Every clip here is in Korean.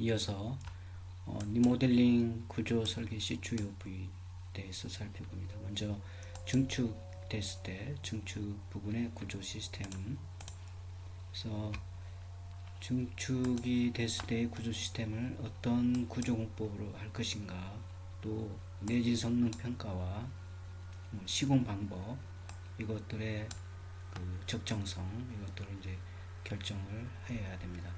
이어서 리모델링 구조 설계 시 주요 부위에 대해서 살펴봅니다. 먼저 증축됐을 때 증축 부분의 구조 시스템. 그래서 증축이 됐을 때의 구조 시스템을 어떤 구조 공법으로 할 것인가, 또 내진 성능 평가와 시공 방법, 이것들의 그 적정성, 이것들을 이제 결정을 해야 됩니다.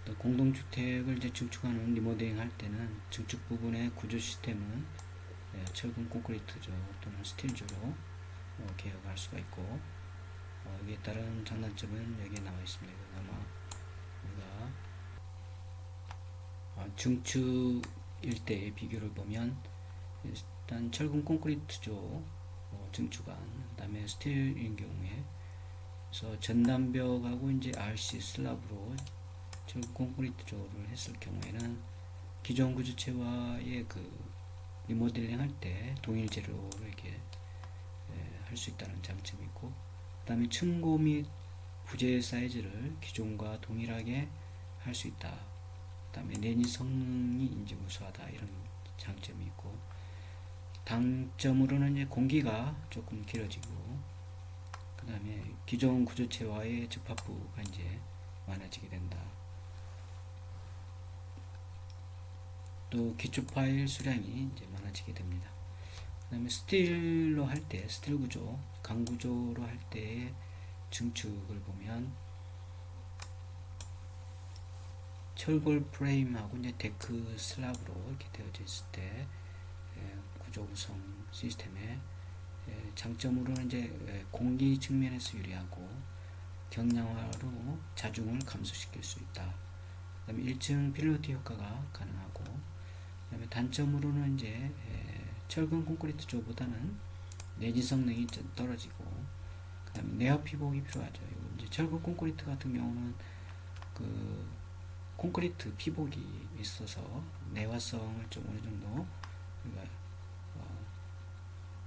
또 공동주택을 이제 증축하는 리모델링 할 때는 증축 부분의 구조 시스템은 철근 콘크리트조 또는 스틸조로 개혁할 수가 있고, 여기에 따른 장단점은 여기에 나와 있습니다. 아마 우리가 증축일 때의 비교를 보면, 일단 철근 콘크리트조 증축안, 그 다음에 스틸인 경우에 그래서 전단벽하고 이제 RC 슬랍으로 철근 콘크리트조를 했을 경우에는 기존 구조체와의 그 리모델링 할 때 동일 재료로 이렇게 할 수 있다는 장점이 있고, 그 다음에 층고 및 부재 사이즈를 기존과 동일하게 할 수 있다. 그 다음에 내니 성능이 인지 우수하다, 이런 장점이 있고, 단점으로는 이제 공기가 조금 길어지고, 그 다음에 기존 구조체와의 접합부가 이제 많아지게 된다. 또 기초 파일 수량이 이제 많아지게 됩니다. 그 다음에 스틸로 할 때, 스틸 구조, 강구조로 할 때의 증축을 보면, 철골 프레임하고 이제 데크 슬랍으로 이렇게 되어져 있을 때 구조 구성 시스템의 장점으로는 이제 공기 측면에서 유리하고 경량화로 자중을 감소시킬 수 있다. 그 다음에 1층 필로티 효과가 가능하고, 그 다음에 단점으로는 이제 철근 콘크리트 조보다는 내진 성능이 좀 떨어지고, 그 다음에 내화 피복이 필요하죠. 이제 철근 콘크리트 같은 경우는 그 콘크리트 피복이 있어서 내화성을 좀 어느 정도 우리가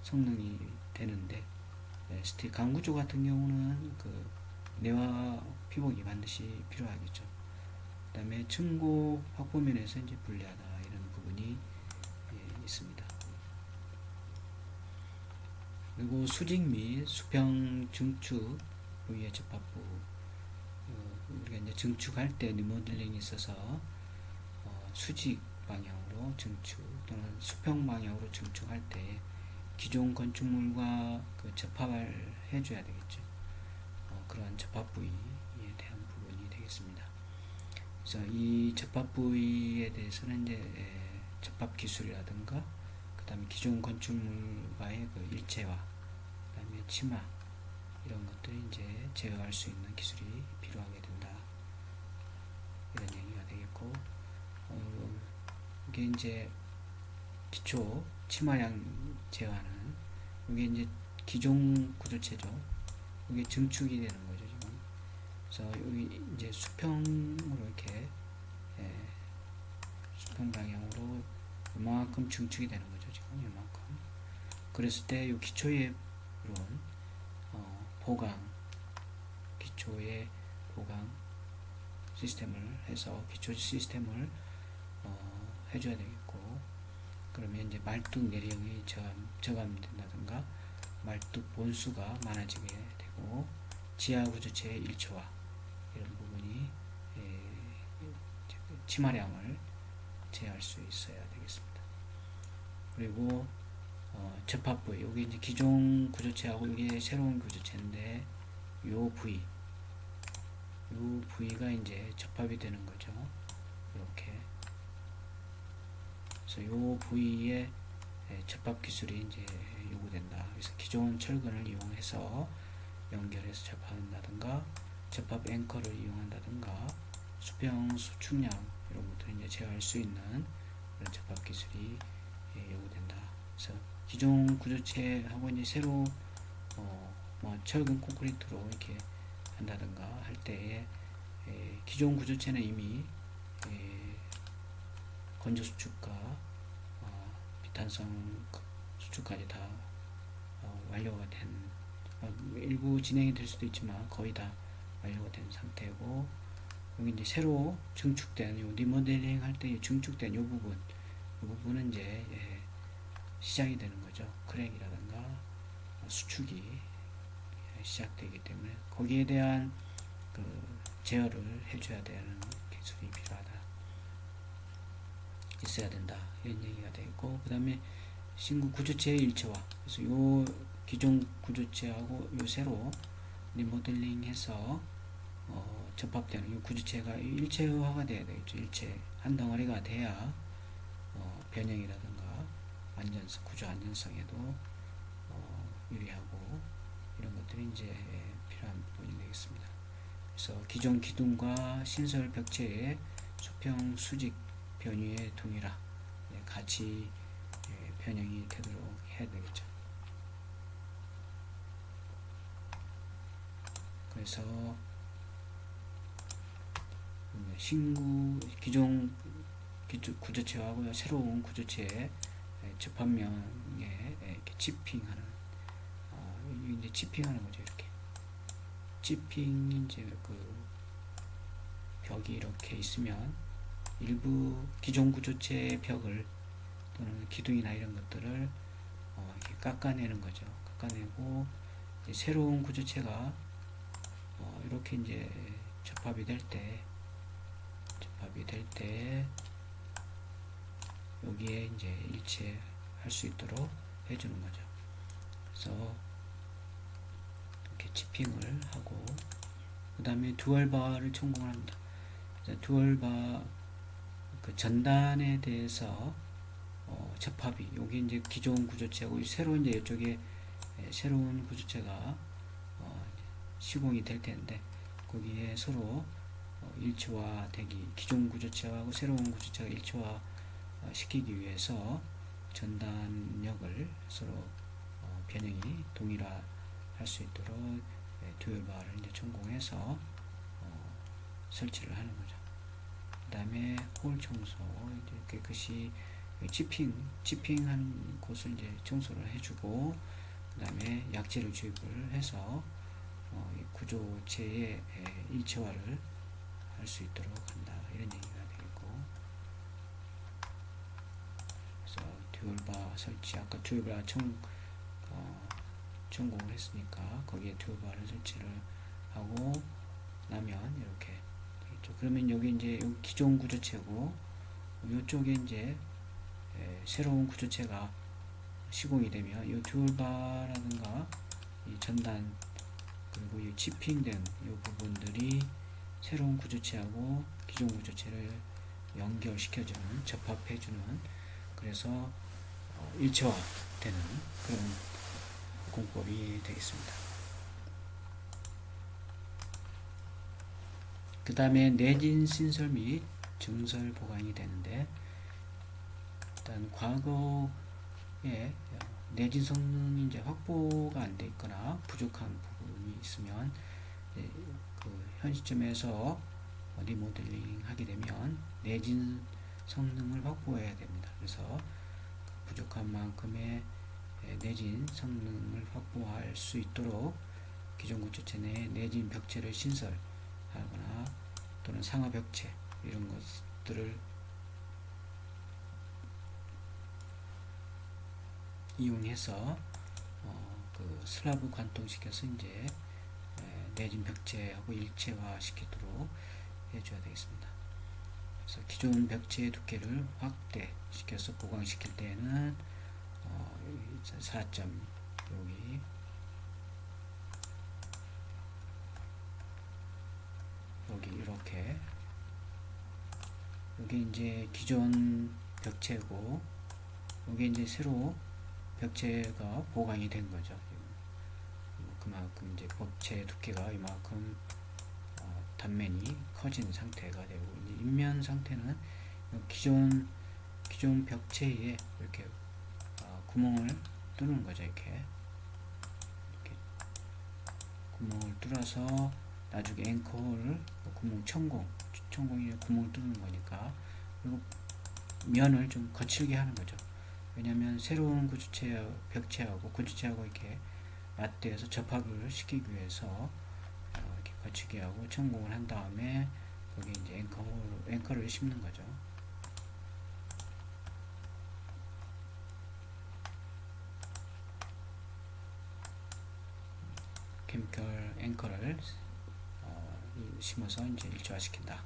성능이 되는데, 스틸 강구조 같은 경우는 그 내화 피복이 반드시 필요하겠죠. 그 다음에 층고 확보면에서 이제 불리하다, 이런 부분이 있습니다. 그리고 수직 및 수평 증축 부위의 접합부, 우리가 이제 증축할 때 리모델링이 있어서 수직 방향으로 증축 또는 수평 방향으로 증축할 때 기존 건축물과 그 접합을 해줘야 되겠죠. 그런 접합 부위에 대한 부분이 되겠습니다. 그래서 이 접합 부위에 대해서는 이제 접합 기술이라든가, 그 다음에 기존 건축물과의 그 일체화, 그 다음에 치마, 이런 것들이 이제 제어할 수 있는 기술이 필요하게 된다, 이런 얘기가 되겠고, 이게 이제 기초 치마량 제어하는, 이게 이제 기존 구조체죠. 이게 증축이 되는 거죠, 지금. 그래서 여기 이제 수평으로 이렇게 수평 방향으로 이만큼 증축이 되는 거죠, 지금 이만큼. 그랬을 때 이 기초의 이런 보강, 기초의 보강 시스템을 해서 기초 시스템을 해줘야 되겠고, 그러면 이제 말뚝 내력이 저감이 된다든가, 말뚝 본수가 많아지게 되고, 지하 구조체의 일체화, 이런 부분이 치마량을 제어할 수 있어야 되겠습니다. 그리고 접합부위, 여기 이제 기존 구조체하고 이게 새로운 구조체인데, 요 부위가 이제 접합이 되는 거죠. 이렇게. 그래서 요 부위에 접합 기술이 이제 요구된다. 그래서 기존 철근을 이용해서 연결해서 접합한다든가, 접합 앵커를 이용한다든가, 수평 수축량, 이런 것들을 이제 제어할 수 있는 그런 접합 기술이 요구된다. 그래서 기존 구조체하고 이제 새로 철근 콘크리트로 이렇게 한다든가 할 때에 기존 구조체는 이미 건조 수축과 비탄성 수축까지 다 완료가 된, 일부 진행이 될 수도 있지만 거의 다 완료가 된 상태고, 여기 이제 새로 증축된 요 리모델링 할 때 증축된 요 부분은 이제 시작이 되는 거죠. 크랙이라든가 수축이 시작되기 때문에 거기에 대한 그 제어를 해줘야 되는 기술이 필요하다, 있어야 된다, 이런 얘기가 되고, 그 다음에 신구 구조체의 일체화. 그래서 요 기존 구조체하고 요 새로 리모델링해서 접합되는 이 구조체가 일체화가 돼야 되겠죠. 일체 한 덩어리가 돼야 변형이라든가 안전성, 구조 안전성에도 유리하고 이런 것들이 이제 필요한 부분이 되겠습니다. 그래서 기존 기둥과 신설 벽체의 수평 수직 변위의 동일화, 같이 변형이 되도록 해야 되겠죠. 그래서 기존 구조체하고 새로운 구조체의 접합면에 이렇게 치핑하는, 이제 치핑하는 거죠. 이렇게 치핑, 이제 그 벽이 이렇게 있으면 일부 기존 구조체의 벽을 또는 기둥이나 이런 것들을 이렇게 깎아내는 거죠. 깎아내고 이제 새로운 구조체가 이렇게 이제 접합이 될 때 여기에 이제 일체할 수 있도록 해주는 거죠. 그래서 이렇게 치핑을 하고, 그 다음에 듀얼바를 천공합니다. 듀얼바 그 전단에 대해서 접합이, 여기 이제 기존 구조체하고 새로 이제 이쪽에 새로운 구조체가 시공이 될 텐데, 거기에 서로 일체화되기, 기존 구조체하고 새로운 구조체가 일체화 시키기 위해서 전단력을 서로 변형이 동일화할 수 있도록 듀얼바를 이제 전공해서 설치를 하는 거죠. 그 다음에 홀 청소, 이제 깨끗이 치핑한 곳을 이제 청소를 해주고, 그 다음에 약재를 주입을 해서 구조체의 일체화를 할 수 있도록 한다, 이런 얘기가 되겠고, 그래서 듀얼바 설치, 아까 듀얼바 전공을 했으니까 거기에 듀얼바를 설치를 하고 나면 이렇게 되겠죠. 그러면 여기 이제 여기 기존 구조체고, 이쪽에 이제 새로운 구조체가 시공이 되면 이 듀얼바라든가 이 전단, 그리고 이 치핑된 이 부분들이 새로운 구조체하고 기존 구조체를 연결시켜주는, 접합해주는, 그래서 일체화되는 그런 공법이 되겠습니다. 그 다음에 내진 신설 및 증설 보강이 되는데, 일단 과거에 내진 성능이 이제 확보가 안 돼 있거나 부족한 부분이 있으면 그 현 시점에서 리모델링 하게 되면 내진 성능을 확보해야 됩니다. 그래서 부족한 만큼의 내진 성능을 확보할 수 있도록 기존 구조체 내 내진 벽체를 신설하거나 또는 상하 벽체 이런 것들을 이용해서 그 슬라브 관통시켜서 이제 내진 벽체하고 일체화 시키도록 해줘야 되겠습니다. 그래서 기존 벽체의 두께를 확대시켜서 보강시킬 때에는 4점 여기 이렇게, 여기 이제 기존 벽체고 여기 이제 새로 벽체가 보강이 된 거죠. 그만큼 이제 벽체 두께가 이만큼 단면이 커진 상태가 되고, 이제 인면 상태는 기존 벽체에 이렇게 구멍을 뚫는 거죠. 이렇게 구멍을 뚫어서 나중에 앵커를 구멍 천공이 구멍을 뚫는 거니까, 그리고 면을 좀 거칠게 하는 거죠. 왜냐하면 새로운 구조체 벽체하고 구조체하고 이렇게 맞대서 접합을 시키기 위해서 이렇게 거치게 하고 천공을 한 다음에 여기 이제 앵커를 심는 거죠. 케미컬 앵커를 심어서 이제 일조화시킨다.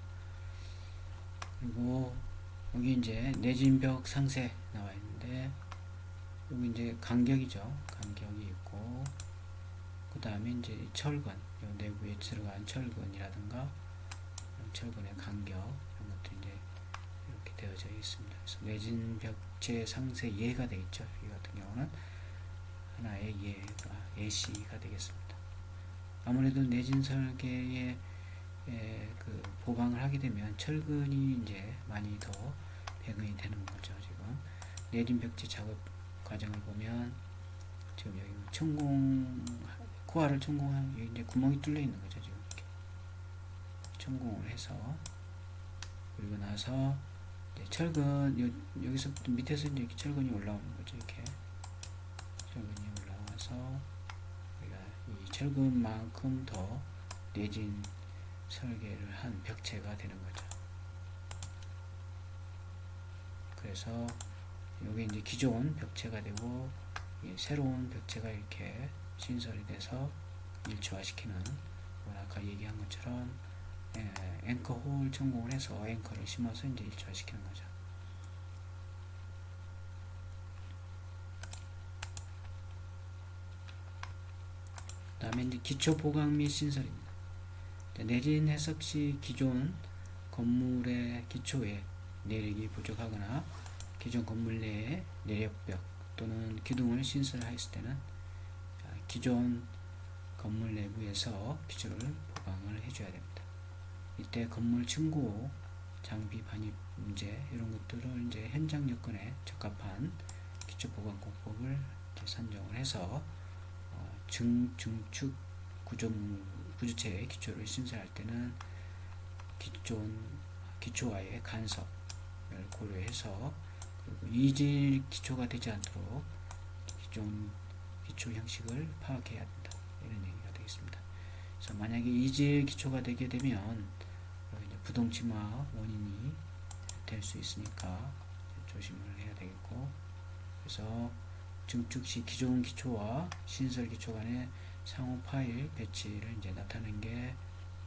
그리고 여기 이제 내진벽 상세 나와 있는데, 여기 이제 간격이죠. 간격이 있고, 그 다음에 이제 철근, 요 내부에 들어간 철근이라든가 철근의 간격 이런 것도 이제 이렇게 되어져 있습니다. 그래서 내진벽체 상세 예가 되겠죠. 이 같은 경우는 하나의 예시가 되겠습니다. 아무래도 내진 설계에 그 보강을 하게 되면 철근이 이제 많이 더 배분이 되는 거죠. 지금 내진 벽지 작업 과정을 보면 지금 여기 코알을 천공한 여기 이제 구멍이 뚫려 있는 거죠. 지금 이렇게 천공을 해서, 그리고 나서 이제 철근 여기서부터 밑에서 이제 이렇게 철근이 올라오는 거죠. 이렇게 철근이 올라와서 우리가 이 철근만큼 더 내진 설계를 한 벽체가 되는 거죠. 그래서 여기 이제 기존 벽체가 되고 새로운 벽체가 이렇게 신설이 돼서 일조화시키는, 아까 얘기한 것처럼 앵커 홀 전공을 해서 앵커를 심어서 이제 일조화시키는 거죠. 그 다음에 이제 기초 보강 및 신설입니다. 내진 해석 시 기존 건물의 기초에 내력이 부족하거나 기존 건물 내에 내력벽 또는 기둥을 신설하였을 때는 기존 건물 내부에서 기초를 보강을 해줘야 됩니다. 이때 건물 층고, 장비 반입 문제 이런 것들을 이제 현장 여건에 적합한 기초 보강 공법을 선정을 해서 중축 구조체의 기초를 신설할 때는 기초와의 간섭을 고려해서, 그리고 이질 기초가 되지 않도록 기존 기초 형식을 파악해야 한다. 이런 얘기가 되겠습니다. 그래서 만약에 이질 기초가 되게 되면 부동침화 원인이 될 수 있으니까 조심을 해야 되겠고, 그래서 증축 시 기존 기초와 신설 기초 간의 상호 파일 배치를 이제 나타내는 게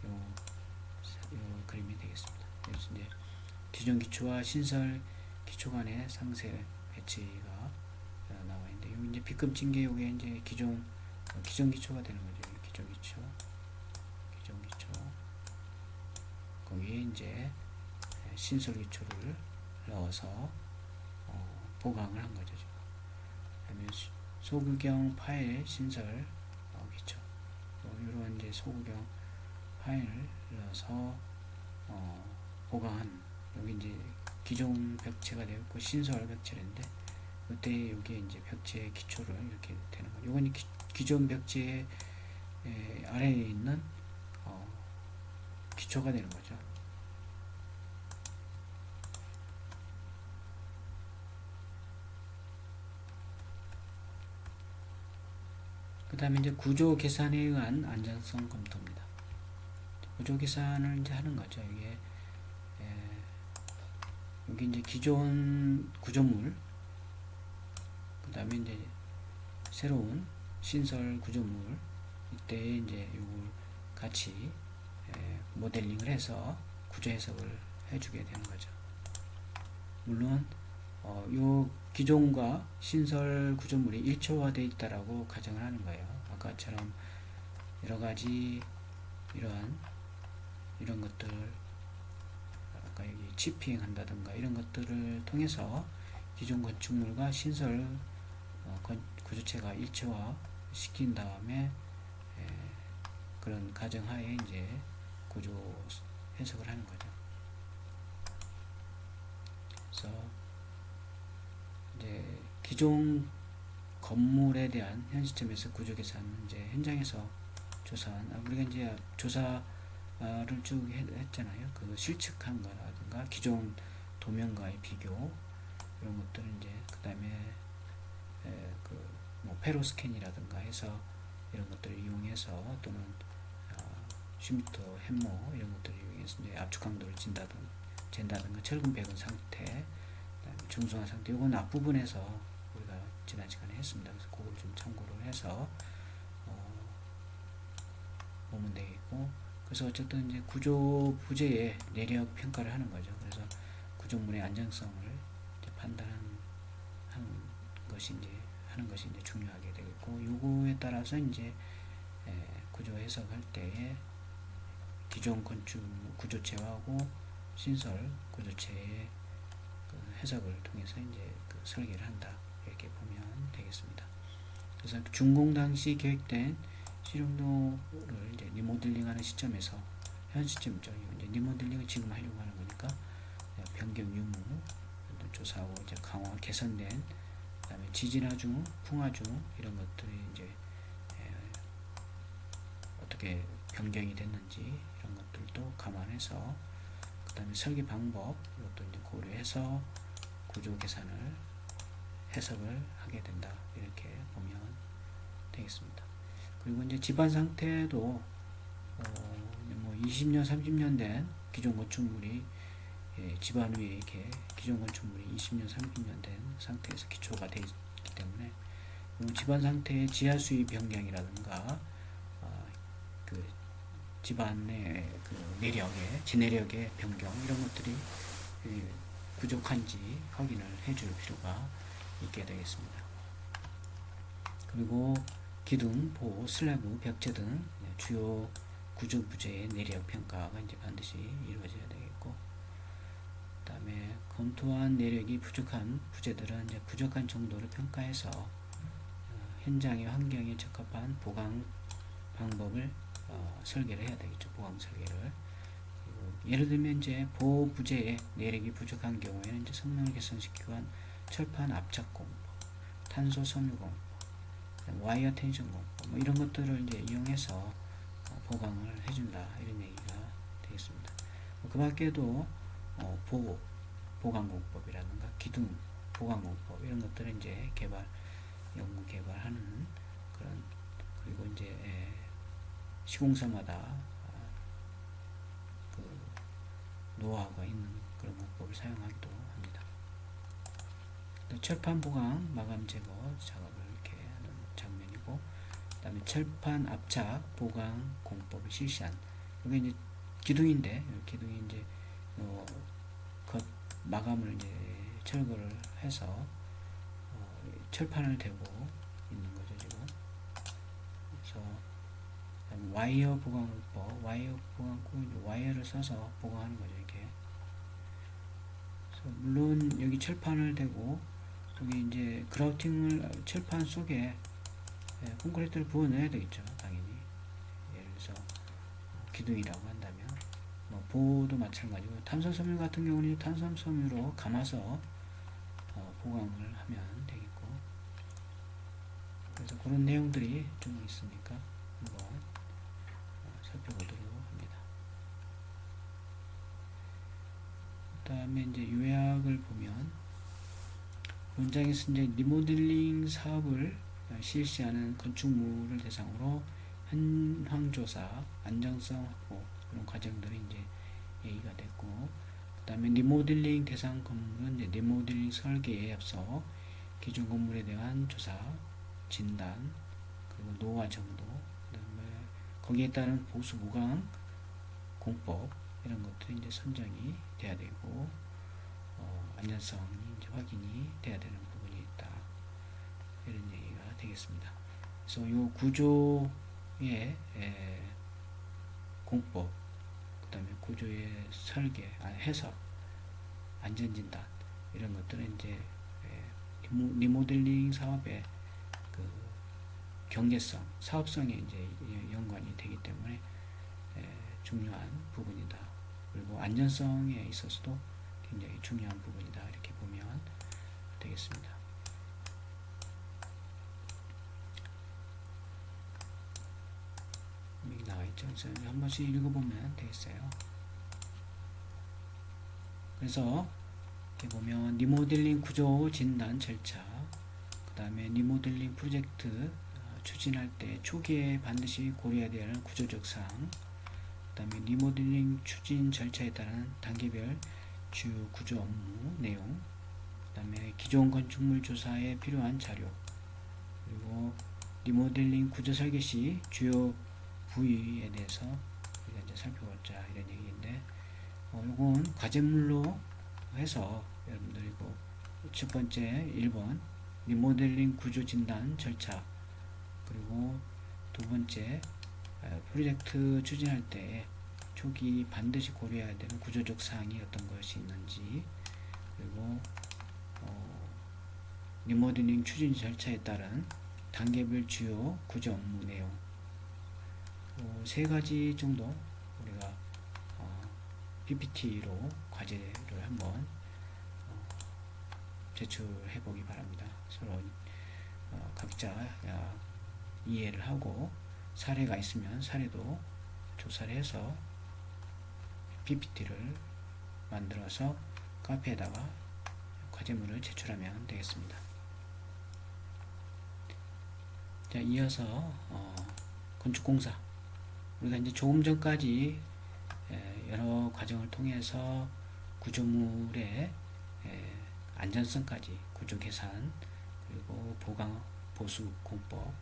요 그림이 되겠습니다. 그래서 이제 기존 기초와 신설 기초 간의 상세 배치가 나와 있는데, 여기 이제 B급 징계 요게 이제 기존 기초가 되는 거죠. 기존 기초 거기에 이제 신설 기초를 넣어서 보강을 한 거죠. 지금. 그다음에 소규경 파일 신설 기초, 이런 이제 소규경 파일을 넣어서 보강한, 여기 이제 기존 벽체가 되었고 신설 벽체인데, 그때 여기에 이제 벽체 기초를 이렇게 되는 거죠. 이건 기존 벽체 아래에 있는 기초가 되는 거죠. 그 다음에 이제 구조 계산에 의한 안전성 검토입니다. 구조 계산을 이제 하는 거죠. 이게 여기 이제 기존 구조물, 그 다음에 이제 새로운 신설 구조물, 이때 이제 요걸 같이 모델링을 해서 구조 해석을 해주게 되는 거죠. 물론 요 기존과 신설 구조물이 일체화되어 있다라고 가정을 하는 거예요. 아까처럼 여러 가지 이런 것들, 아까 여기 치핑 한다든가 이런 것들을 통해서 기존 건축물과 신설 구조체가 일체화 시킨 다음에 그런 가정하에 이제 구조 해석을 하는 거죠. 그래서 이제 기존 건물에 대한 현 시점에서 구조 계산은 이제 현장에서 조사한, 우리가 이제 조사를 쭉 했잖아요. 그 실측한 거라든가 기존 도면과의 비교 이런 것들은 이제 그 다음에 뭐 페로스캔이라든가 해서 이런 것들을 이용해서, 또는 슈미터 햄머 이런 것들을 이용해서 통해서 이제 압축 강도를 잰다든가 철근 배근 상태, 그다음에 중성화 상태, 이건 앞부분에서 우리가 지난 시간에 했습니다. 그래서 그걸 좀 참고를 해서 보면 되겠고, 그래서 어쨌든 이제 구조 부재의 내력 평가를 하는 거죠. 그래서 구조물의 안정성을 이제 판단하는 것이 이제 중요하게 되겠고, 요거에 따라서 이제 구조 해석할 때에 기존 건축 구조체하고 신설 구조체의 그 해석을 통해서 이제 그 설계를 한다, 이렇게 보면 되겠습니다. 그래서 준공 당시 계획된 실용도를 이제 리모델링하는 시점에서, 현 시점이죠. 이제 리모델링을 지금 하려고 하는 거니까 변경 유무 조사하고 이제 강화 개선된, 그다음에 지진하중, 풍하중 이런 것들이 이제 어떻게 변경이 됐는지 이런 것들도 감안해서, 그다음에 설계 방법 이것도 이제 고려해서 구조 계산을 해석을 하게 된다, 이렇게 보면 되겠습니다. 그리고 이제 집안 상태도 뭐 20년, 30년 된 기존 건축물이 집안 위에 이렇게 기존 건축물이 20년, 30년 된 상태에서 기초가 되어 있기 때문에 집안 상태의 지하 수위 변경이라든가 그 집안의 그 내력의 지내력의 변경 이런 것들이 부족한지 확인을 해줄 필요가 있게 되겠습니다. 그리고 기둥, 보호, 슬래브, 벽체 등 주요 구조 부재의 내력 평가가 이제 반드시 이루어져야 되겠고, 그다음에 검토한 내력이 부족한 부재들은 이제 부족한 정도를 평가해서 현장의 환경에 적합한 보강 방법을 설계를 해야 되겠죠. 보강 설계를. 예를 들면 이제 보호 부재의 내력이 부족한 경우에는 이제 성능을 개선시키기 위한 철판 압착 공법, 탄소 섬유 공법, 와이어 텐션 공법, 뭐 이런 것들을 이제 이용해서 보강을 해준다, 이런 얘기가 되겠습니다. 그 밖에도 보강 공법이라든가 기둥 보강 공법 이런 것들을 이제 연구 개발하는 그런, 그리고 이제 시공사마다 그 노하우가 있는 그런 공법을 사용하기도 합니다. 철판 보강 마감 제거 작업을 이렇게 하는 장면이고, 그 다음에 철판 압착 보강 공법을 실시한, 이게 이제 기둥인데, 기둥이 이제 겉 마감을 이제 철거를 해서 철판을 대고 있는 거죠, 지금. 그래서 와이어 보강법, 와이어를 써서 보강하는 거죠, 이렇게. 그래서 물론 여기 철판을 대고 여기 이제 그라우팅을 철판 속에 콘크리트를 부어 넣어야 되겠죠, 당연히. 예를 들어서 기둥이라고 한다면, 뭐 보호도 마찬가지고, 탄소섬유 같은 경우는 탄소섬유로 감아서 보강을 하면 되겠고, 그래서 그런 내용들이 좀 있으니까 한번 살펴보도록 합니다. 그 다음에 이제 요약을 보면, 현장에서 이제 리모델링 사업을 실시하는 건축물을 대상으로 현황조사, 안정성 확보 이런 과정들이 이제 얘기가 됐고, 그 다음에 리모델링 대상 건물은 이제 리모델링 설계에 앞서 기존 건물에 대한 조사, 진단, 그리고 노화 정도, 그 다음에 거기에 따른 보수 보강 공법 이런 것들이 이제 선정이 돼야 되고, 안전성이 이제 확인이 돼야 되는 부분이 있다, 이런 얘기가 되겠습니다. 그래서 이 구조의 공법, 그 다음에 구조의 설계, 해석, 안전진단 이런 것들은 이제 리모델링 사업의 그 경제성, 사업성에 이제 연관이 되기 때문에 중요한 부분이다. 그리고 안전성에 있어서도 굉장히 중요한 부분이다, 이렇게 보면 되겠습니다. 여기 나와있죠. 그래서 한 번씩 읽어보면 되겠어요. 그래서 이렇게 보면 리모델링 구조 진단 절차, 그 다음에 리모델링 프로젝트 추진할 때 초기에 반드시 고려해야 되는 구조적 사항, 다음에 리모델링 추진 절차에 따른 단계별 주요 구조 업무 내용, 그 다음에 기존 건축물 조사에 필요한 자료, 그리고 리모델링 구조 설계 시 주요 부위에 대해서 우리가 이제 살펴보자 이런 얘기인데, 이건 과제물로 해서 여러분들이 첫 번째 1번 리모델링 구조 진단 절차, 그리고 두 번째 프로젝트 추진할 때 초기 반드시 고려해야 되는 구조적 사항이 어떤 것이 있는지, 그리고 리모델링 추진 절차에 따른 단계별 주요 구조 업무 내용, 세 가지 정도 우리가 PPT로 과제를 한번 제출해 보기 바랍니다. 서로 각자 이해를 하고, 사례가 있으면 사례도 조사를 해서 PPT를 만들어서 카페에다가 과제물을 제출하면 되겠습니다. 자, 이어서 건축공사, 우리가 이제 조금 전까지 여러 과정을 통해서 구조물의 안전성까지, 구조 계산, 그리고 보강, 보수 공법,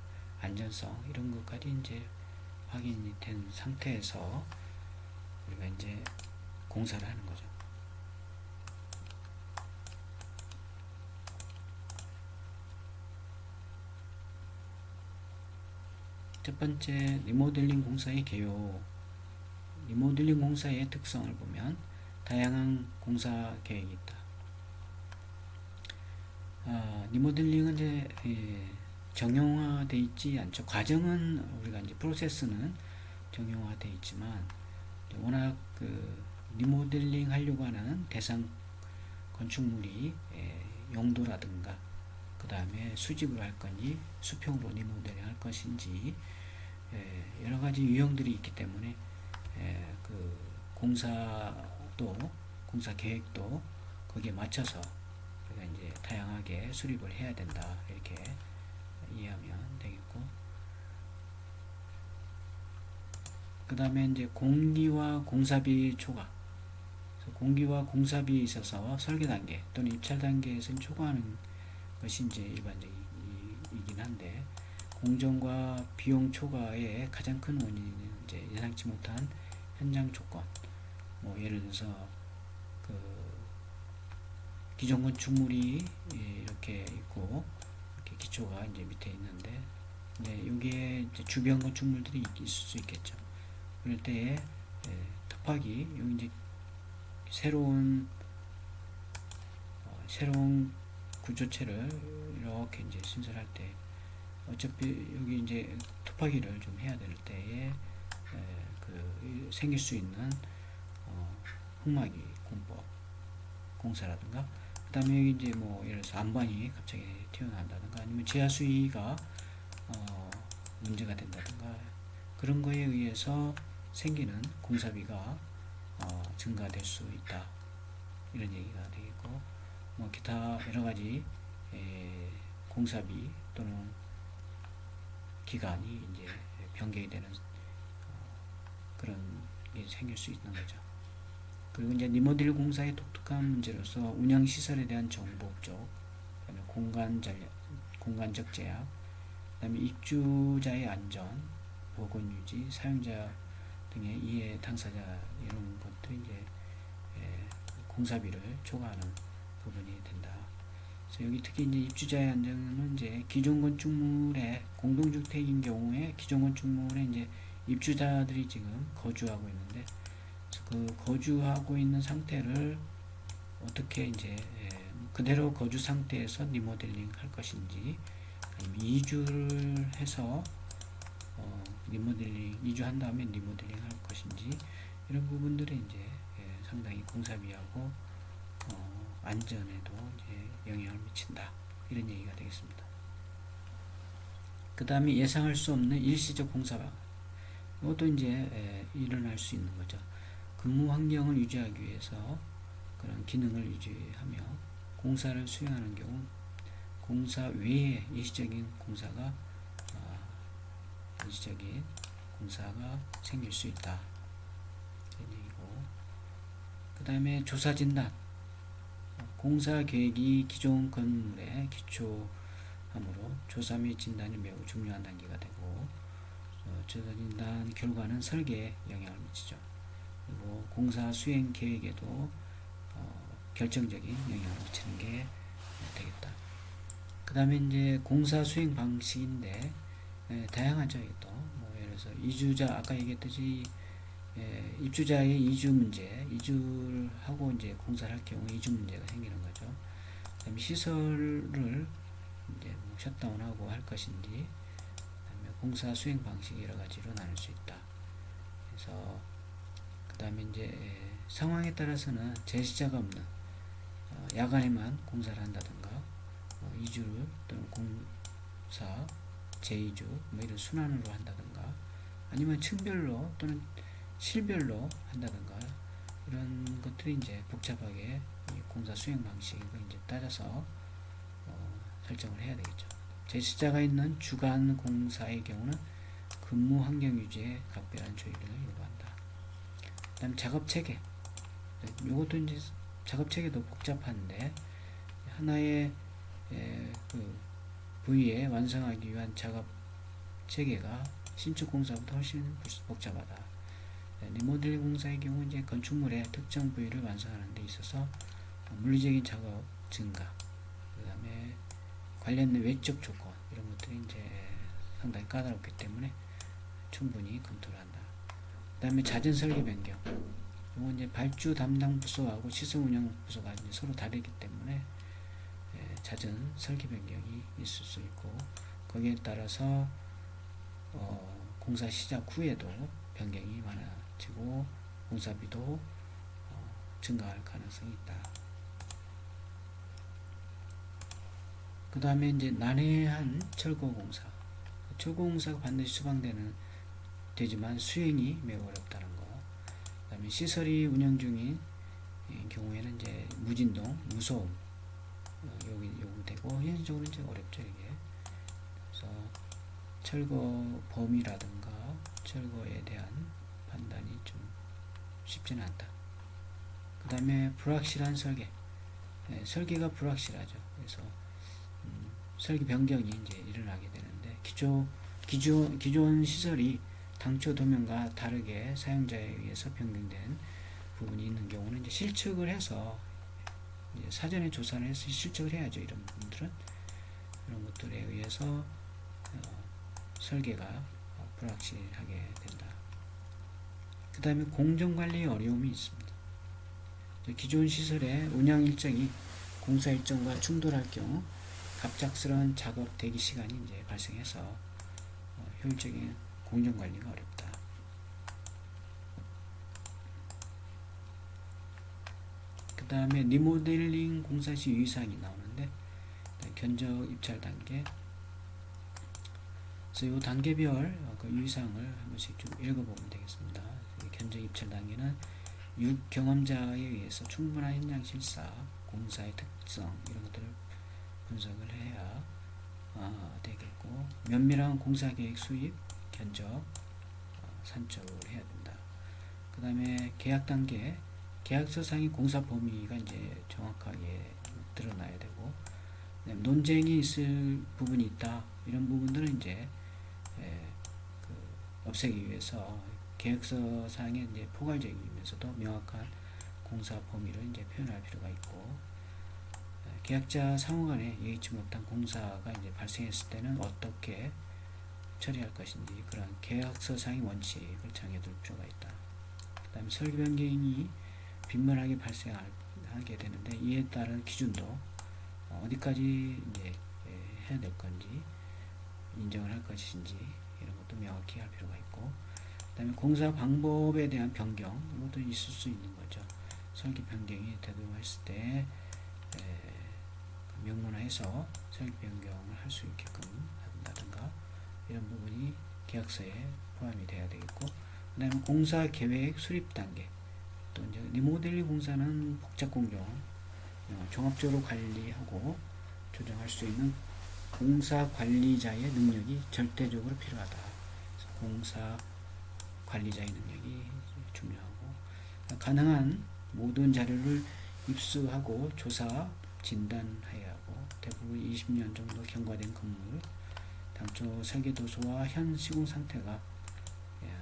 안전성 이런 것까지 이제 확인이 된 상태에서 우리가 이제 공사를 하는 거죠. 첫 번째, 리모델링 공사의 개요. 리모델링 공사의 특성을 보면 다양한 공사 계획이 있다. 리모델링은 이제 정형화되어 있지 않죠. 과정은 우리가 이제 프로세스는 정형화되어 있지만, 워낙 리모델링 하려고 하는 대상 건축물이 용도라든가, 그 다음에 수직으로 할 건지 수평으로 리모델링 할 것인지 여러 가지 유형들이 있기 때문에 공사도, 공사 계획도 거기에 맞춰서 우리가 이제 다양하게 수립을 해야 된다, 이렇게 이해하면 되겠고, 그 다음에 이제 공기와 공사비 초과. 공기와 공사비에 있어서 설계 단계 또는 입찰 단계에서는 초과하는 것이 이제 일반적이긴 한데, 공정과 비용 초과의 가장 큰 원인은 이제 예상치 못한 현장 조건, 예를 들어서 기존 건축물이 이렇게 있고, 이렇게 기초가 이제 밑에 있는데, 여기에 이제 주변 건축물들이 있을 수 있겠죠. 그럴 때에 토파기, 여기 이제 새로운 구조체를 이렇게 이제 신설할 때, 어차피 여기 이제 토파기를 좀 해야 될 때에 생길 수 있는 흙막이 공법 공사라든가, 그 다음에 여기 이제 예를 들어서 안반이 갑자기 튀어나온다든가, 아니면 지하 수위가 문제가 된다든가, 그런 거에 의해서 생기는 공사비가 증가될 수 있다, 이런 얘기가 되겠고, 기타 여러 가지 공사비 또는 기간이 이제 변경이 되는 그런 게 생길 수 있는 거죠. 그리고 이제 리모델 공사의 독특한 문제로서 운영 시설에 대한 정보적, 그다음에 공간적 제약, 그다음에 입주자의 안전, 보건 유지, 사용자 등의 이해 당사자, 이런 것들이 이제 공사비를 초과하는 부분이 된다. 그래서 여기 특히 이제 입주자의 안전은 이제 기존 건축물의 공동주택인 경우에 기존 건축물에 이제 입주자들이 지금 거주하고 있는데, 그 거주하고 있는 상태를 어떻게 이제 그대로 거주 상태에서 리모델링 할 것인지, 아니면 이주를 해서 이주한 다음에 리모델링 할 것인지, 이런 부분들이 이제 상당히 공사비하고 안전에도 이제 영향을 미친다, 이런 얘기가 되겠습니다. 그 다음에 예상할 수 없는 일시적 공사 방안, 이것도 이제 일어날 수 있는 거죠. 근무 환경을 유지하기 위해서 그런 기능을 유지하며 공사를 수행하는 경우 공사 외에 일시적인 공사가 생길 수 있다, 다음에 조사 진단. 공사 계획이 기존 건물의 기초하므로 조사 및 진단이 매우 중요한 단계가 되고, 조사 진단 결과는 설계에 영향을 미치죠. 그리고 공사 수행 계획에도 결정적인 영향을 미치는 게 되겠다. 그 다음에 이제 공사 수행 방식인데 다양하죠. 이것도 뭐 예를 들어서 이주자, 아까 얘기했듯이 입주자의 이주 문제, 이주를 하고 이제 공사를 할 경우 이주 문제가 생기는 거죠. 그다음에 시설을 이제 뭐 셧다운하고 할 것인지, 그다음에 공사 수행 방식 여러 가지로 나눌 수 있다. 그래서 그다음에 이제 상황에 따라서는 제시자가 없는 야간에만 공사를 한다든가, 이주를 또는 공사 재이주 뭐 이런 순환으로 한다든가, 아니면 층별로 또는 실별로 한다든가, 이런 것들이 이제 복잡하게 공사 수행 방식을 이제 따져서 설정을 해야 되겠죠. 제시자가 있는 주간 공사의 경우는 근무 환경 유지에 각별한 주의를 요구한다. 그다음 작업 체계. 이것도 이제 작업 체계도 복잡한데, 하나의 그 부위에 완성하기 위한 작업 체계가 신축 공사보다 훨씬 복잡하다. 리모델링 공사의 경우 이제 건축물의 특정 부위를 완성하는 데 있어서 물리적인 작업 증가, 그 다음에 관련된 외적 조건, 이런 것들이 이제 상당히 까다롭기 때문에 충분히 검토를 한다. 그 다음에 잦은 설계 변경. 이건 이제 발주 담당 부서하고 시설 운영 부서가 이제 서로 다르기 때문에 잦은 설계 변경이 있을 수 있고, 거기에 따라서 공사 시작 후에도 변경이 많아지고 공사비도 증가할 가능성이 있다. 그 다음에 이제 난해한 철거 공사. 철거 공사가 반드시 되지만 수행이 매우 어렵다는 거. 그 다음에 시설이 운영 중인 경우에는 이제 무진동, 무소음 여기 요구되고, 현실적으로 이제 어렵죠 이게. 그래서 철거 범위라든가 철거에 대한 판단이 좀 쉽지는 않다. 그 다음에 불확실한 설계. 설계가 불확실하죠. 그래서 설계 변경이 이제 일어나게 되는데, 기존 시설이 당초 도면과 다르게 사용자에 의해서 변경된 부분이 있는 경우는 이제 실측을 해서, 이제 사전에 조사를 해서 실측을 해야죠. 이런 부분들은, 이런 것들에 의해서 설계가 불확실하게 된다. 그 다음에 공정관리의 어려움이 있습니다. 기존 시설의 운영 일정이 공사 일정과 충돌할 경우 갑작스러운 작업 대기 시간이 이제 발생해서 효율적인 공정관리가 어렵다. 그 다음에 리모델링 공사 시 유의사항이 나오는데, 견적 입찰 단계. 그래서 이 단계별 그 유의사항을 한 번씩 좀 읽어보면 되겠습니다. 견적 입찰 단계는 경험자에 의해서 충분한 현장 실사, 공사의 특성 이런 것들을 분석을 해야 되겠고, 면밀한 공사 계획 수립, 견적, 산적을 해야 된다. 그 다음에 계약 단계, 계약서상의 공사 범위가 이제 정확하게 드러나야 되고, 논쟁이 있을 부분이 있다. 이런 부분들은 이제 없애기 위해서 계약서상의 이제 포괄적이면서도 명확한 공사 범위를 이제 표현할 필요가 있고, 계약자 상호 간에 예의치 못한 공사가 이제 발생했을 때는 어떻게 처리할 것인지, 그런 계약서상의 원칙을 정해둘 필요가 있다. 그 다음에 설계 변경이 빈번하게 발생하게 되는데, 이에 따른 기준도 어디까지 이제 해야 될 건지, 인정을 할 것인지, 이런 것도 명확히 할 필요가 있고, 그 다음에 공사 방법에 대한 변경, 이것도 있을 수 있는 거죠. 설계 변경이 되도록했을 때 명문화해서 설계 변경을 할 수 있게끔 한다든가, 이런 부분이 계약서에 포함이 돼야 되겠고, 그 다음에 공사 계획 수립 단계. 또 이제 리모델링 공사는 복잡 공정, 종합적으로 관리하고 조정할 수 있는 공사 관리자의 능력이 절대적으로 필요하다. 그래서 공사 관리자의 능력이 중요하고, 가능한 모든 자료를 입수하고 조사, 진단해야 하고 대부분 20년 정도 경과된 건물, 당초 설계도서와 현 시공 상태가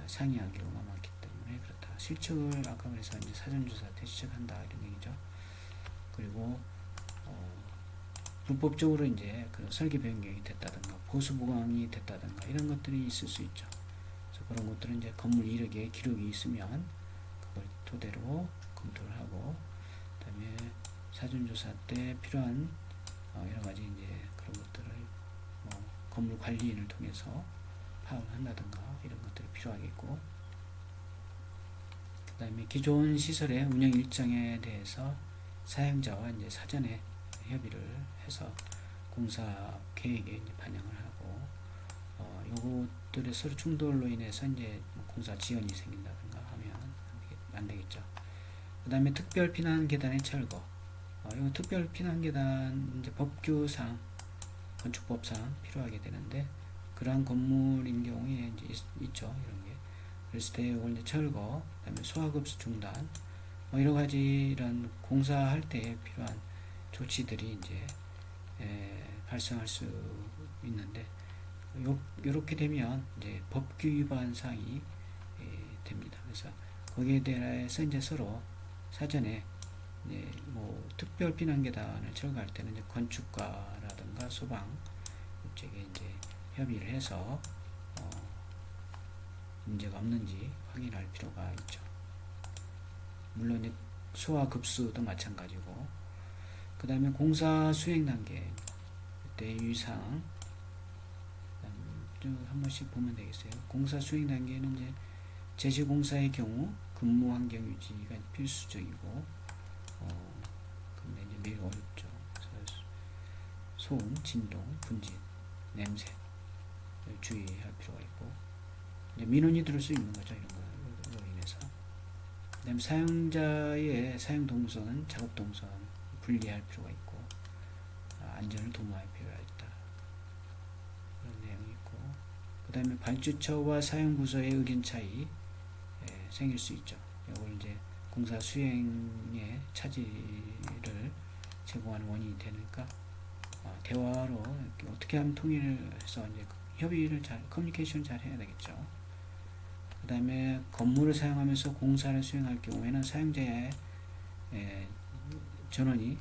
상이한 경우가 많기 때문에 그렇다. 실측을 아까 그래서 이제 사전조사 때 실측한다 이런 얘기죠. 그리고 불법적으로 이제 그 설계 변경이 됐다든가 보수 보강이 됐다든가 이런 것들이 있을 수 있죠. 그래서 그런 것들은 이제 건물 이력에 기록이 있으면 그걸 토대로 검토를 하고, 그다음에 사전조사 때 필요한 여러 가지 이제 그런 것들을 건물 관리인을 통해서 파악을 한다든가 이런 것들이 필요하겠고, 그 다음에 기존 시설의 운영 일정에 대해서 사용자와 이제 사전에 협의를 해서 공사 계획에 이제 반영을 하고, 요것들의 서로 충돌로 인해서 이제 공사 지연이 생긴다든가 하면 안 되겠죠. 그 다음에 특별 피난 계단의 철거. 이 특별 피난 계단 이제 법규상 건축법상 필요하게 되는데, 그러한 건물인 경우에 이제 있죠. 이런 게. 그랬을 때 이걸 이제 철거, 그다음에 소화급수 중단, 여러 가지 이런 공사할 때 필요한 조치들이 이제 발생할 수 있는데, 요렇게 되면 이제 법규 위반 사항이 됩니다. 그래서 거기에 대해서 이제 서로 사전에 이제 뭐 특별 피난 계단을 철거할 때는 이제 건축가라든가 소방 이쪽에 이제 협의를 해서 문제가 없는지 확인할 필요가 있죠. 물론 이제 소화 급수도 마찬가지고, 그 다음에 공사 수행 단계 그때 유의사항 한 번씩 보면 되겠어요. 공사 수행 단계는 이제 제시공사의 경우 근무 환경 유지가 필수적이고, 근데 이제 매우 어렵죠. 그래서 소음, 진동, 분진, 냄새 주의할 필요가 있고, 이제 민원이 들을 수 있는 거죠. 이런 거로 인해서. 그다음 사용자의 사용 동선, 작업 동선 분리할 필요가 있고, 안전을 도모할 필요가 있다. 그런 내용이 있고, 그 다음에 발주처와 사용 부서의 의견 차이 생길 수 있죠. 이걸 이제 공사 수행에 차질을 제공하는 원인이 되니까 대화로 어떻게 하면 통일해서 이제 협의를 커뮤니케이션 잘 해야 되겠죠. 그 다음에 건물을 사용하면서 공사를 수행할 경우에는 사용자의 전원이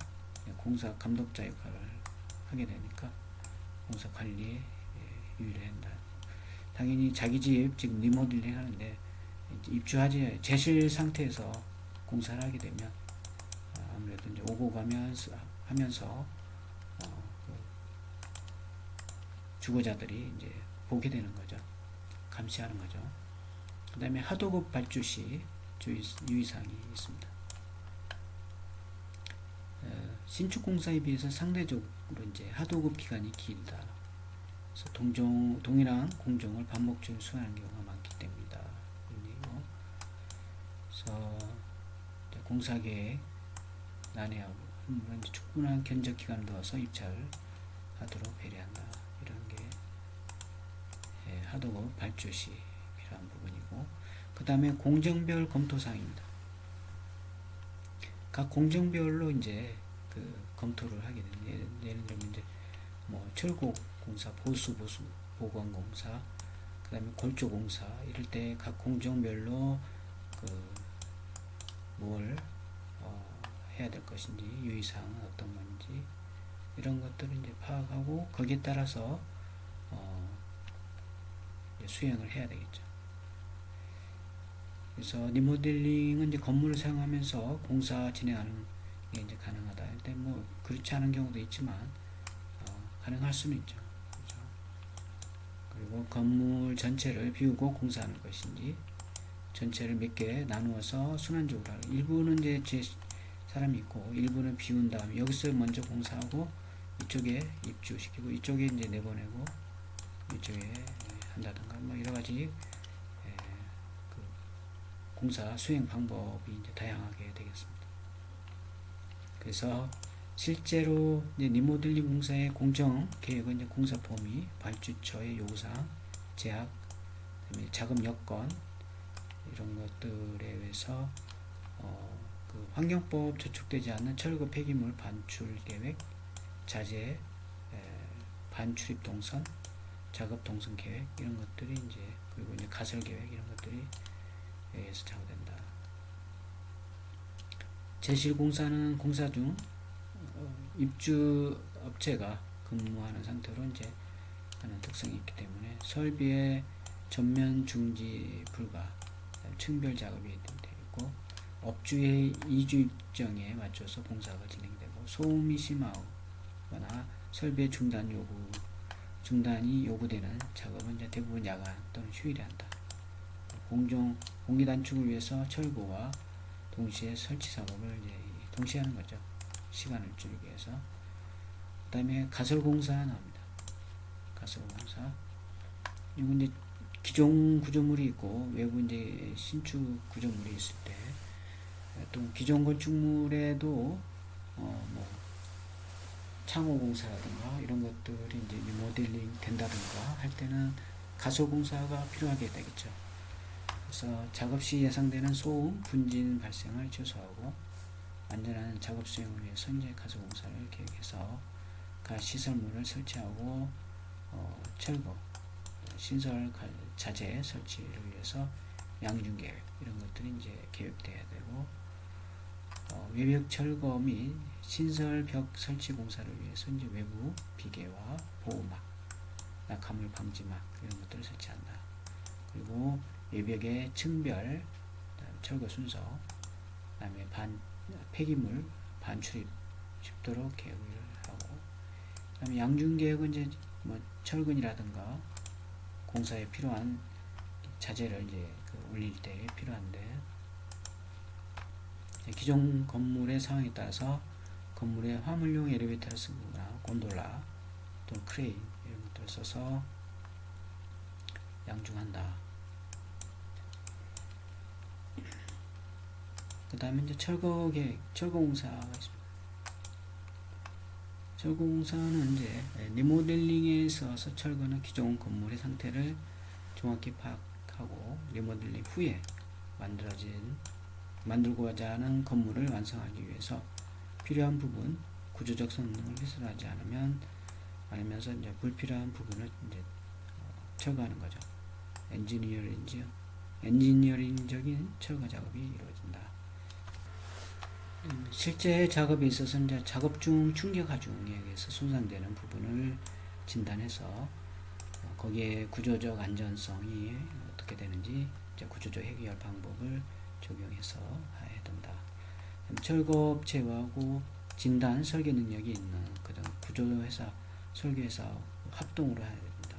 공사 감독자 역할을 하게 되니까 공사 관리에 유의를 한다. 당연히 자기 집 지금 리모델링 하는데 입주하지 제실 상태에서 공사를 하게 되면 아무래도 이제 오고 가면서 주거자들이 이제 보게 되는 거죠. 감시하는 거죠. 그 다음에 하도급 발주 시 유의사항이 있습니다. 신축 공사에 비해서 상대적으로 이제 하도급 기간이 길다. 그래서 동일한 공정을 반복적으로 수행하는 경우가 많기 때문이다. 그래서 공사 계획 난해하고 충분한 견적 기간을 두어서 입찰을 하도록 배려한다. 이런 게 하도급 발주 시 필요한 부분이고, 그 다음에 공정별 검토사항입니다. 각 공정별로 이제 그 검토를 하게 되는, 예를 들면 이제 뭐 철곡 공사, 보수 보건 공사, 그 다음에 골조 공사 이럴 때 각 공정별로 뭘 해야 될 것인지 유의사항은 어떤 건지 이런 것들을 이제 파악하고 거기에 따라서 수행을 해야 되겠죠. 그래서 리모델링은 이제 건물을 사용하면서 공사 진행하는 게 이제 가능하다. 근데 뭐 그렇지 않은 경우도 있지만 가능할 수는 있죠. 그렇죠? 그리고 건물 전체를 비우고 공사하는 것인지 전체를 몇 개 나누어서 순환적으로 하는, 일부는 이제 사람이 있고 일부는 비운 다음에 여기서 먼저 공사하고 이쪽에 입주시키고 이쪽에 이제 내보내고 이쪽에 한다든가 뭐 여러 가지 그 공사 수행 방법이 이제 다양하게 되겠습니다. 그래서 실제로 이제 리모델링 공사의 공정 계획은 이제 공사 범위, 발주처의 요구사항, 제약, 그다음에 자금 여건 이런 것들에 의해서 그 환경법 저촉되지 않는 철거 폐기물 반출 계획, 자재 반출입 동선, 작업 동선 계획 이런 것들이 이제, 그리고 이제 가설 계획 이런 것들이 여기에서 작업된다. 제실공사는 공사 중 입주 업체가 근무하는 상태로 이제 하는 특성이 있기 때문에 설비의 전면 중지 불가, 층별 작업이 되고 업주의 이주 일정에 맞춰서 공사가 진행되고 소음이 심하거나 설비의 중단이 요구되는 작업은 이제 대부분 야간 또는 휴일에 한다. 공기 단축을 위해서 철거와 동시에 설치 작업을 이제 동시에 하는 거죠. 시간을 줄이기 위해서. 그 다음에 가설공사 나옵니다. 가설공사. 이건 이제 기존 구조물이 있고 외부 이제 신축 구조물이 있을 때, 또 기존 건축물에도 뭐 창호공사라든가 이런 것들이 이제 리모델링 된다든가 할 때는 가설공사가 필요하게 되겠죠. 그래서 작업 시 예상되는 소음, 분진 발생을 최소화하고 안전한 작업 수행을 위해서 이제 가설공사를 계획해서 각 시설물을 설치하고 철거, 신설 자재 설치를 위해서 양중 계획 이런 것들이 이제 계획돼야 되고, 외벽 철거 및 신설 벽 설치 공사를 위해서 이제 외부 비계와 보호막, 낙하물 방지막 이런 것들을 설치한다. 그리고 외벽의 층별, 철거 순서, 그다음에 폐기물 반출입 쉽도록 계획을 하고, 그다음에 양중 계획은 이제 뭐 철근이라든가 공사에 필요한 자재를 이제 올릴 때 필요한데, 기존 건물의 상황에 따라서 건물에 화물용 엘리베이터를 쓰거나 곤돌라 또는 크레인 이런 것들을 써서 양중한다. 그 다음에 이제 철거 계획, 철거 공사가 있습니다. 철거 공사는 이제 리모델링에 있어서 철거는 기존 건물의 상태를 정확히 파악하고 리모델링 후에 만들고자 하는 건물을 완성하기 위해서 필요한 부분, 구조적 성능을 훼손하지 않으면서 이제 불필요한 부분을 이제 철거하는 거죠. 엔지니어링적인 철거 작업이 이루어진다. 실제 작업에 있어서 이제 작업 중 충격 하중에 의해서 손상되는 부분을 진단해서 거기에 구조적 안전성이 어떻게 되는지 이제 구조적 해결 방법을 적용해서 해야 된다. 철거업체하고 진단 설계 능력이 있는 그런 구조회사, 설계회사 합동으로 해야 됩니다.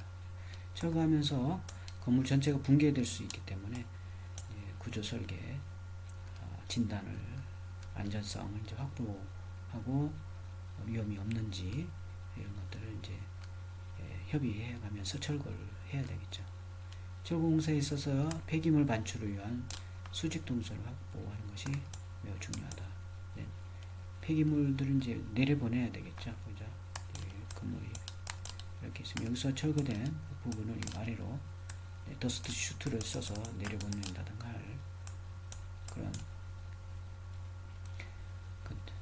철거하면서 건물 전체가 붕괴될 수 있기 때문에 구조 설계, 진단을 안전성을 이제 확보하고 위험이 없는지 이런 것들을 이제 협의해 가면서 철거를 해야 되겠죠. 철거 공사에 있어서 폐기물 반출을 위한 수직 동선을 확보하는 것이 매우 중요하다. 네. 폐기물들은 이제 내려보내야 되겠죠. 그죠? 건물이 이렇게 있으면 여기서 철거된 부분을 아래로 더스트 슈트를 써서 내려보낸다든가 할 그런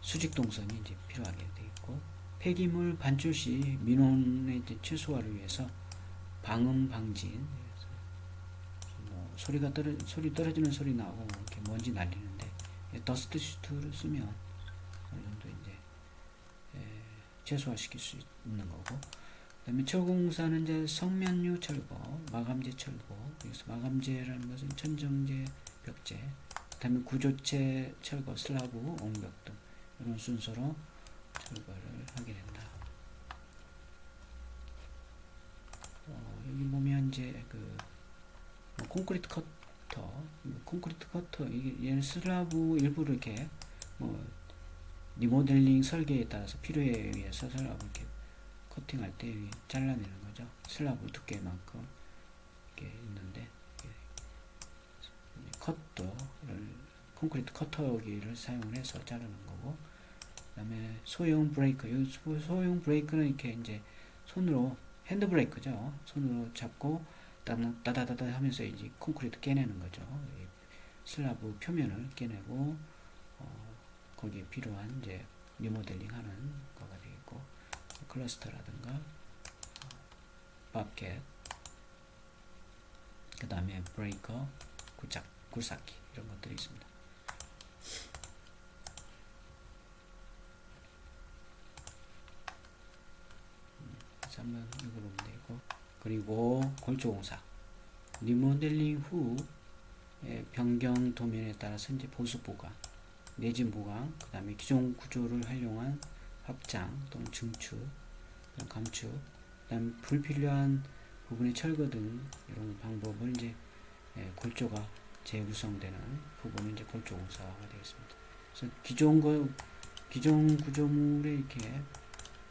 수직 동선이 이제 필요하게 되겠고, 폐기물 반출 시 민원의 이제 최소화를 위해서 방음 방진, 뭐 소리 떨어지는 소리 나고 이렇게 먼지 날리는데 더스트 슈트를 쓰면 어느 정도 이제 최소화시킬 수 있는 거고, 그다음에 철공사는 이제 성면류 철거, 마감재 철거, 여기서 마감재라는 것은 천정재, 벽재, 그다음에 구조체 철거, 슬라브, 옹벽 등 이런 순서로 철거를 하게 된다. 여기 보면 이제 콘크리트 커터, 이게 슬라브 일부를 이렇게 리모델링 설계에 따라서 필요에 의해서 슬라브 이렇게 커팅할 때 잘라내는 거죠. 슬라브 두께만큼 이렇게 있는데, 콘크리트 커터기를 사용을 해서 자르는 거고, 그 다음에 소형 브레이크, 소형 브레이크는 이렇게 이제 손으로, 핸드 브레이크죠. 손으로 잡고 따다다다 하면서 이제 콘크리트 깨내는 거죠. 슬라브 표면을 깨내고 거기에 필요한 이제 리모델링 하는 거가 되겠고, 클러스터라든가 밥캣, 그 다음에 브레이커, 굴삭기 이런 것들이 있습니다. 그래서 한번 읽어보면 되고, 그리고 골조공사 리모델링 후 변경 도면에 따라서 이제 보수 보강, 내진 보강, 그 다음에 기존 구조를 활용한 확장 또는 증축, 감축, 그 다음 불필요한 부분의 철거 등 이런 방법을 이제 골조가 재구성되는 부분은 이제 골조 공사가 되겠습니다. 그래서 기존 구조물에 이렇게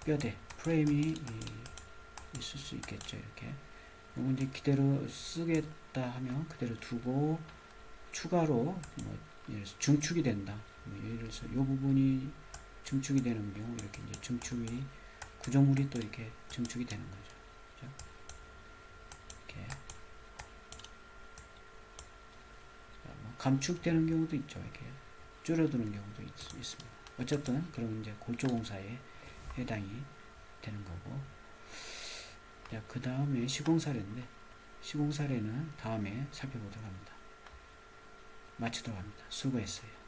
뼈대, 프레임이 있을 수 있겠죠. 이렇게. 이거 이제 그대로 쓰겠다 하면 그대로 두고 추가로 뭐 예를 들어서 증축이 된다. 예를 들어서 이 부분이 증축이 되는 경우 이렇게 이제 증축이 구조물이 또 이렇게 증축이 되는 거죠. 그렇죠? 이렇게 뭐 감축되는 경우도 있죠. 이렇게 줄어드는 경우도 있습니다. 어쨌든 그럼 이제 골조공사에 해당이 되는 거고. 자, 그 다음에 시공사례인데, 시공사례는 다음에 살펴보도록 합니다. 마치도록 합니다. 수고했어요.